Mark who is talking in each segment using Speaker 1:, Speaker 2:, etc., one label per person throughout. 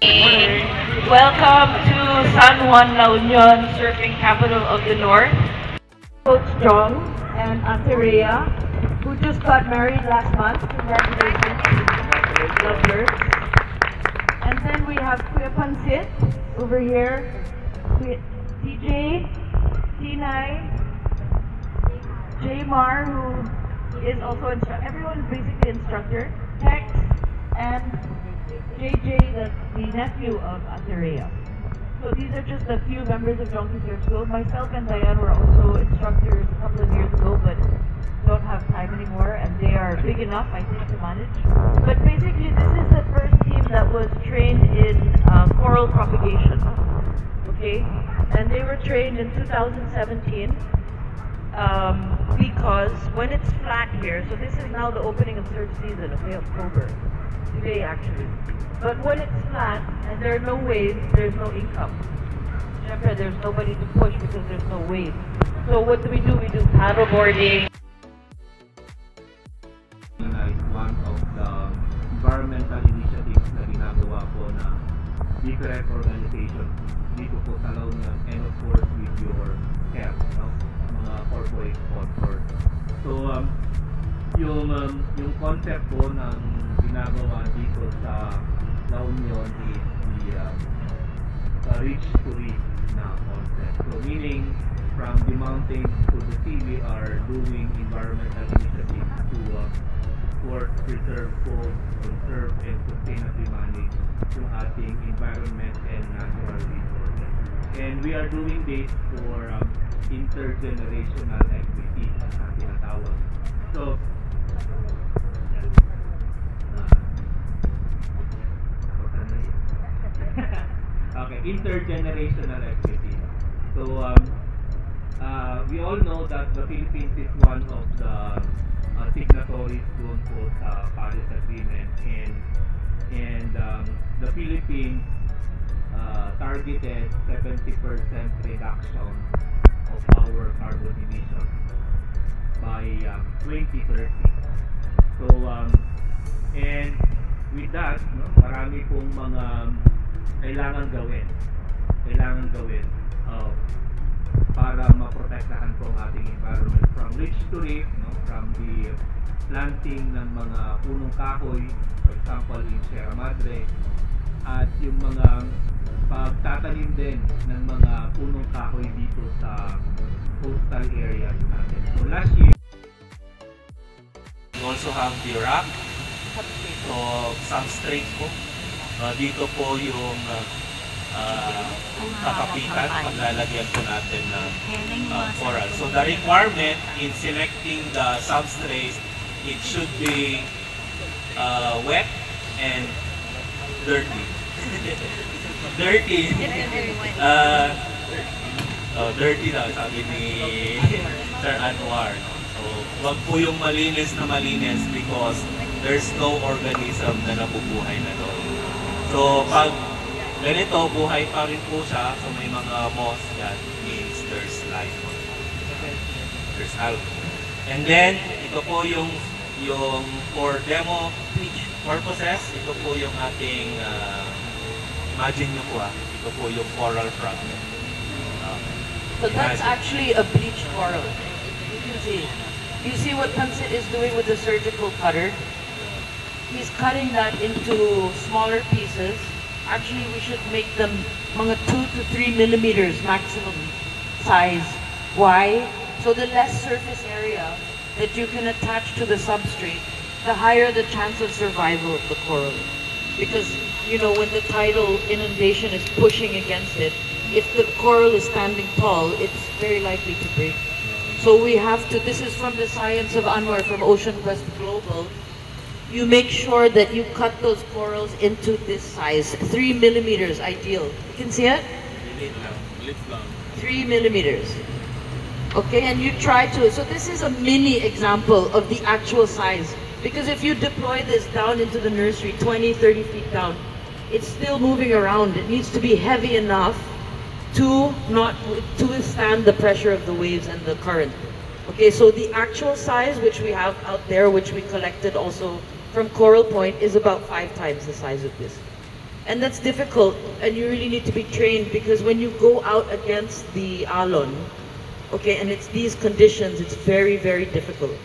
Speaker 1: Welcome to San Juan, La Union, surfing capital of the North. Coach Jong and Ate Rhea, who just got married last month. Congratulations. Lovebirds. And then we have Kuya Pansit over here. DJ, Tinay, Jaymar, who is also instructor. Everyone is basically instructor. Tex, and JJ, the nephew of Ate Rhea. So these are just a few members of Donkey Surf School. Myself and Diane were also instructors a couple of years ago, but don't have time anymore, and they are big enough, I think, to manage. But basically, this is the first team that was trained in coral propagation. Okay, and they were trained in 2017 because when it's flat here, so this is now the opening of surf season, okay, October, today actually. But when it's flat and there are no waves, there's no income. Remember, there's nobody to push because there's no waves. So what do? We do paddleboarding.
Speaker 2: One of the environmental initiatives na ginagawa po na different organization dito po sa La Union, and of course with your help, no? Mga corporate sponsors. So yung concept po ng ginagawa dito sa La Union is the reach to reach na concept. So meaning from the mountains to the sea, we are doing environmental initiatives to preserve, conserve, and sustainably manage yung ating environment and natural resources. And we are doing this for intergenerational equity na tinatawag. So, okay, intergenerational equity. So, we all know that the Philippines is one of the signatories doon po sa Paris Agreement, and the Philippines targeted 70% reduction of our carbon emissions by 2030. So, and with that, no, marami pong mga kailangan gawin para maprotektahan po ang ating environment from reach to reef, no, from the planting ng mga punong kahoy, for example in Sierra Madre, at yung mga pagtatanim din ng mga punong kahoy dito sa coastal areas natin. So last year, we also have the rock, so substrate po. Dito po yung kakapitan, paglalagyan po natin ng coral. So the requirement in selecting the substrate, it should be wet and dirty. Dirty. Dirty daw, sabi ni Sir Anwar. So, wag po yung malinis na malinis because there's no organism na nabubuhay na doon. So, pag ganito, buhay pa rin po siya. So, may mga moss, that means there's life. There's algae. And then, ito po yung for demo purposes, ito po yung ating imagine nyo po ito po yung coral fragment.
Speaker 1: So that's actually a bleached coral. You can see. You see what Pansit is doing with the surgical cutter? He's cutting that into smaller pieces. Actually, we should make them mga 2 to 3 millimeters maximum size. Why? So the less surface area that you can attach to the substrate, the higher the chance of survival of the coral. Because, you know, when the tidal inundation is pushing against it, if the coral is standing tall, it's very likely to break. So we have to, this is from the science of Anwar from Ocean Quest Global, you make sure that you cut those corals into this size, 3 millimeters ideal. You can see it? 3 millimeters. Okay, and you try to, so this is a mini example of the actual size. Because if you deploy this down into the nursery, 20, 30 feet down, it's still moving around. It needs to be heavy enough to withstand the pressure of the waves and the current. Okay, so the actual size which we have out there, which we collected also from Coral Point, is about 5 times the size of this. And that's difficult, and you really need to be trained, because when you go out against the alon, okay, and it's these conditions, it's very, very difficult.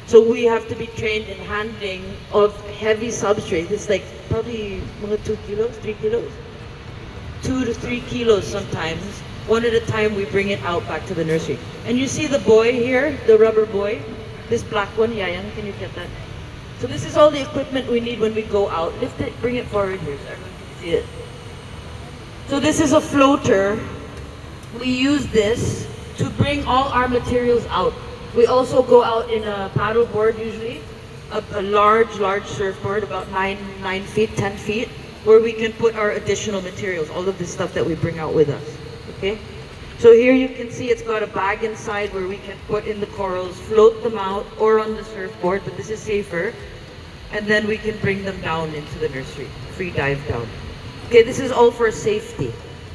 Speaker 1: So we have to be trained in handling of heavy substrate. It's like probably 2 kilos, 3 kilos? 2 to 3 kilos sometimes. One at a time, we bring it out back to the nursery. And you see the boy here, the rubber boy? This black one, Yayan, can you get that? So this is all the equipment we need when we go out. Lift it, bring it forward here so everyone can see it. So this is a floater. We use this to bring all our materials out. We also go out in a paddle board usually, a large surfboard, about 9 feet, 10 feet, where we can put our additional materials, all of this stuff that we bring out with us, okay? So here you can see it's got a bag inside where we can put in the corals, float them out, or on the surfboard, but this is safer. And then we can bring them down into the nursery, free dive down. Okay, this is all for safety.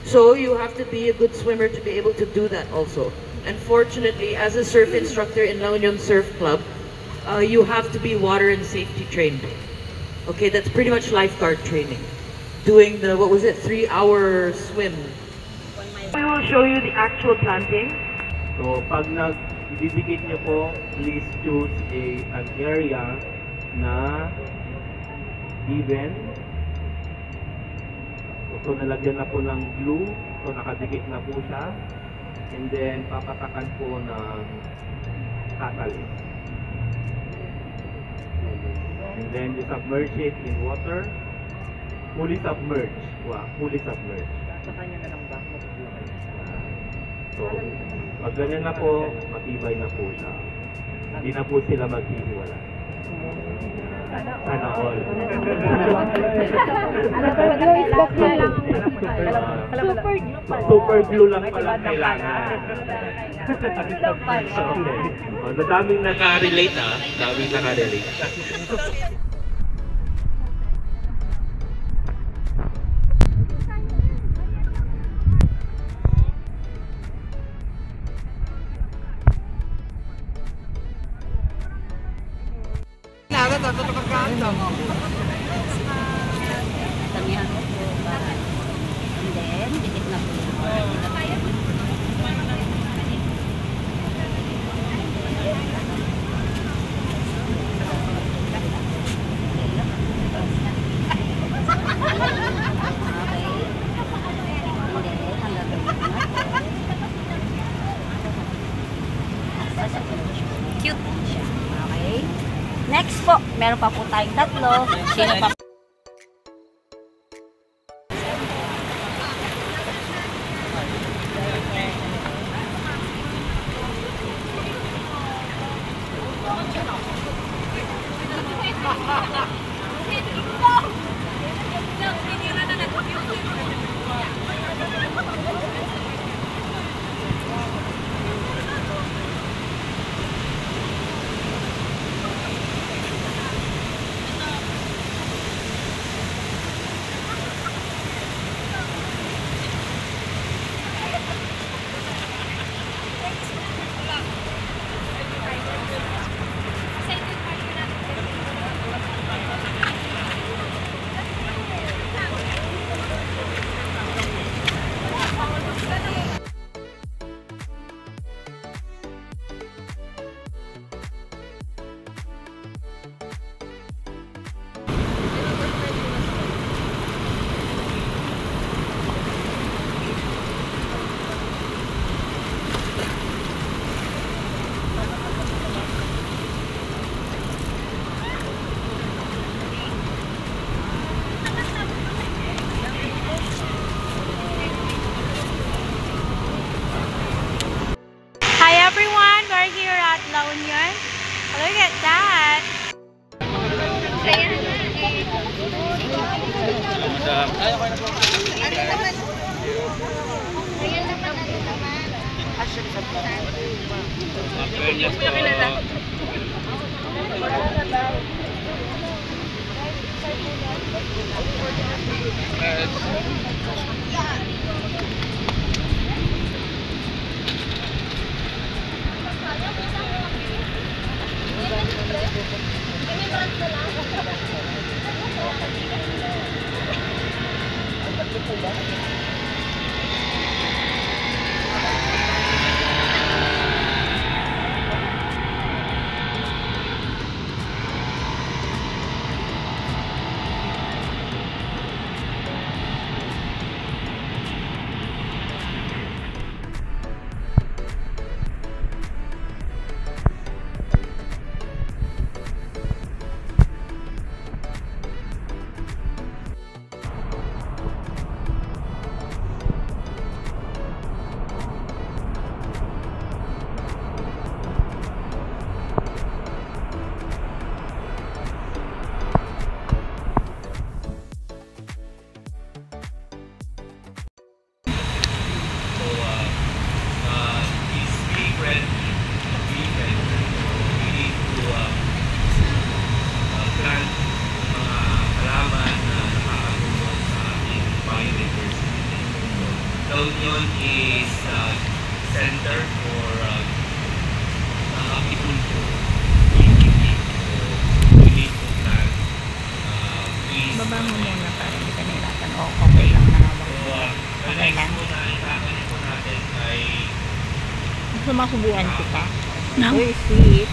Speaker 1: So you have to be a good swimmer to be able to do that also. And fortunately, as a surf instructor in La Union Surf Club, you have to be water and safety trained. Okay, that's pretty much lifeguard training. Doing the, 3-hour swim. We will show you the actual planting.
Speaker 3: So, pag nag-ididikit niyo po, please choose an area na even. So, nalagyan na po ng glue. So, nakadikit na po siya. And then, papatakan po ng catalyst. And then, you submerge it in water. Fully submerged. Wow, fully submerged. So, pag ganyan na po, matibay na po siya. Hindi na po sila maghihiwalay. Sana all. Super glue lang pala kailangan. Okay. So, daming naka-relate daming naka-relate.
Speaker 4: Tamihan mo po para. And then, dikit na po. Cute siya. Okay. Next po, meron pa po tayong tatlo. Sino pa? La Union. Look at that.
Speaker 2: La Union is center for apiculture. So, we need to plant trees.
Speaker 4: Baba mo muna para hindi ka nahirapan. O, okay lang na hawak.
Speaker 2: So, the next po na itatanong po natin ay
Speaker 4: Gusto masubuan kita? No? Uy, sweet.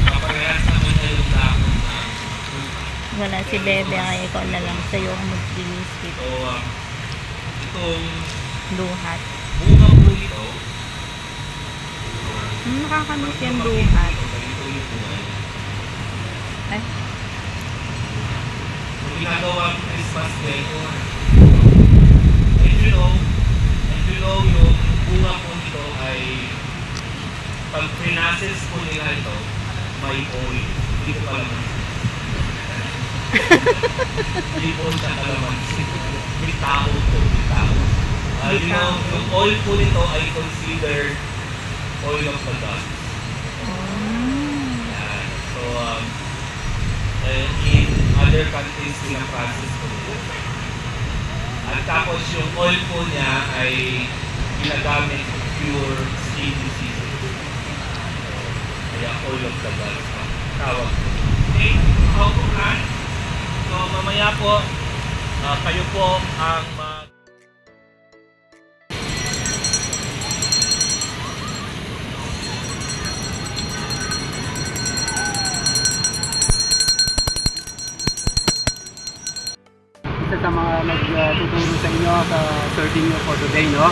Speaker 2: kaparehas naman na yung dahon na
Speaker 4: Wala si Bebe, ay ikaw na lang sa'yo ang mag-sweet.
Speaker 2: So, itong
Speaker 4: Duhat.
Speaker 2: bunga po ito,
Speaker 4: Nakakamiss yung duhat.
Speaker 2: ganito yung bunga.
Speaker 4: Ay,
Speaker 2: Kung ginagawa ang Christmas decor, and you know, yung bunga po nito ay pag pinases po nila ito, may oil. Hindi po kalamansi. Hindi po siya kalamansi. Bitaw po, bitaw. Yung oil po nito ay considered oil of the gods. Yan. So, in other countries, pinaprocess po nito. At tapos yung oil po niya ay ginagamit pure skin diseases. Kaya oil of the gods tawag po. Okay, how to plant? So mamaya po, kayo po ang
Speaker 5: isa sa mga magtuturo sa inyo sa surfing nyo for today, no?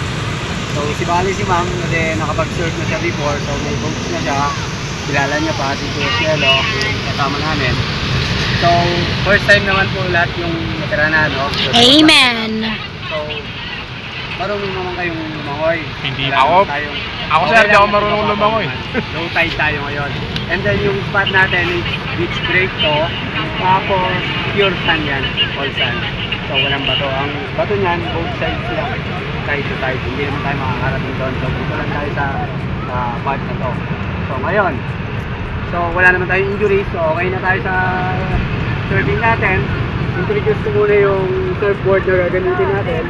Speaker 5: So, si Bali si Ma'am, kasi nakapag-surf na siya before, so may boats na siya. Kilala niya pa si Cielo, yung kasama namin. So, first time naman po lahat yung natira na, no?
Speaker 4: amen!
Speaker 5: So, marunong naman kayong lumangoy.
Speaker 6: Hindi
Speaker 5: Wala
Speaker 6: ako.
Speaker 5: naman tayong-
Speaker 6: Ako
Speaker 5: Okay
Speaker 6: sir,
Speaker 5: lang,
Speaker 6: di ako marunong
Speaker 5: medyo
Speaker 6: lumangoy.
Speaker 5: mababa. Low tide tayo ngayon. And then yung spot natin is beach break to. Tapos pure sand yan. All sand. So walang bato. Ang bato niyan, both sides lang. Side to side. Hindi naman tayo makakarating doon. So dito lang tayo sa part na to. So ngayon. So wala naman tayong injuries. So okay na tayo sa surfing natin. Introduce ko muna yung surfboard na gagamitin natin.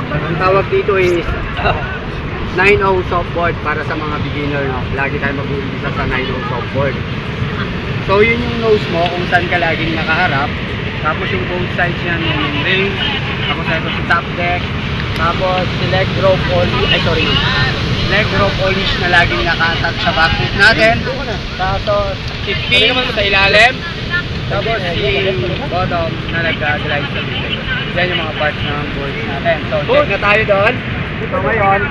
Speaker 5: Ang tawag dito is 9-0 softboard para sa mga beginner, no? Lagi tayo mag-uumpisa sa 9-0 softboard. So yun yung nose mo kung saan ka laging nakaharap. Tapos yung both sides yan, yung ring. Tapos ito si top deck. Tapos si leg rope only. Leg rope only na laging naka-attach sa back foot natin. Tapos si pin sa ilalim. Tapos si bottom na nag-glide sa bibig. Yan yung mga parts ng board natin. So check na tayo doon. So ngayon,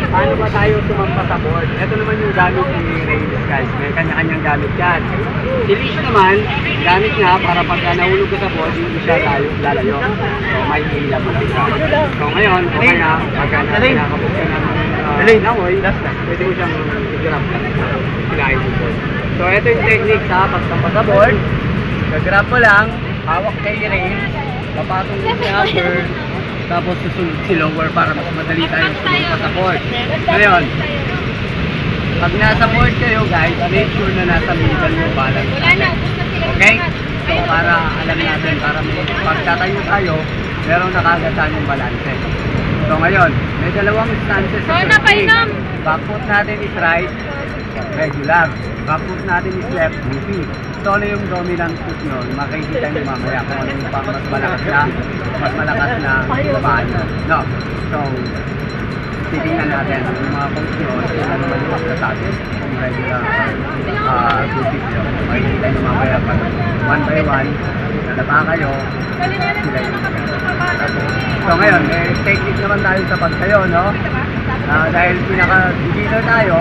Speaker 5: paano ba tayo sumampa sa board? Ito naman yung gamit ni Reyes, guys. May kanya-kanyang gamit yan. Si Lish naman, gamit niya para pag nahulog ka sa board, hindi siya lalayo. So may hila mo lang siya. So ngayon, okay na. Pag nakakabog ka ng langoy, pwede mo siyang i-grab ka. Silahin yung board. So ito yung technique sa pagsampa sa board. Gagrab mo lang, hawak kay Reyes, papatong yung upper, tapos susunod si lower para mas madali tayong sumampa sa board. Ngayon, pag nasa board kayo guys, make sure na nasa middle yung balance natin. Okay? So para alam natin, para pag tatayo tayo, meron nakagatan yung balance. So ngayon, may dalawang stances sa surfing. Back foot natin is right, regular. Back foot natin is left, goofy. So ano yung dominant foot nyo? Makikita nyo mamaya kung ano yung pang mas malakas na babaan nyo. No. So, titingnan natin yung mga coach nyo, sila naman yung magsasabi kung regular goofy nyo. Makikita nyo mamaya pag one by one, nadapa kayo, sila yung so ngayon, technique naman tayo sa pagtayo, no? Dahil pinaka-beginner tayo,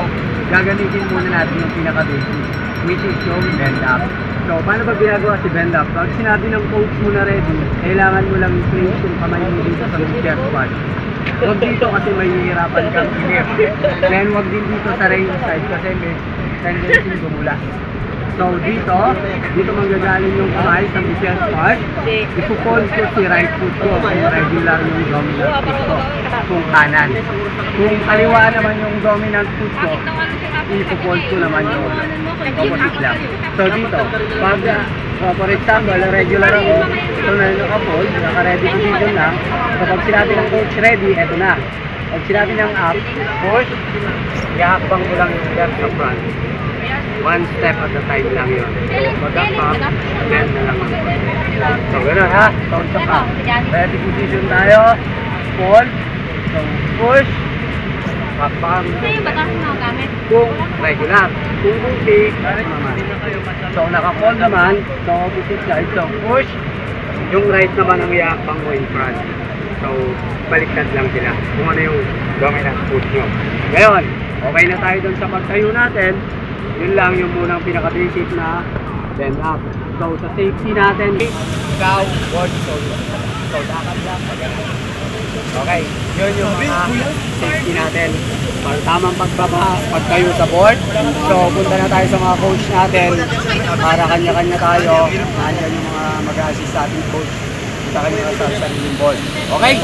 Speaker 5: gagamitin muna natin yung pinaka-basic, which is yung bend up. So, paano ba ginagawa si bend up? Pag sinabi ng coach mo na ready, kailangan mo lang i-place yung kamay mo dito sa chair squat. Huwag dito kasi may hihirapan kang i-lift. Then, huwag din dito sa range side kasi may tendency gumula. So, dito manggagaling yung kamay sa medial part. Ipo-fold ko si right foot ko kung regular yung dominant foot ko. Kung kanan. Kung kaliwa naman yung dominant foot ko, ipo-fold ko naman yung opposite lang. So, dito, pag, for example, regular ako, ito na yung naka-fold, naka-ready position lang. So, pag sinabi ng coach ready, eto na. Pag sinabi ng up, push, ihakbang ko lang yung left sa front. One step at a time lang yun. So, pag-up, bend na lang. So, gano'n ha. So, up. Ready position tayo. Fold. So, push. Hakbang. Kung regular. Kung goofy, naman. So, naka-fold naman. So, opposite side. So, push. Yung right naman ang ihakbang mo in front. So, baliktad lang sila. Kung ano yung dominant foot nyo. Ngayon, okay na tayo dun sa pagtayo natin. Yun lang yung munang pinaka-basic na bend up. So, sa safety natin, ikaw, board, shoulder. So, lakad lang. Okay, yun yung mga safety natin. Para tamang pagtayo sa board. So, punta na tayo sa mga coach natin. Para kanya-kanya tayo. Nandiyan yung mga mag-assist sa ating coach. Punta kayo sa sariling board. Okay?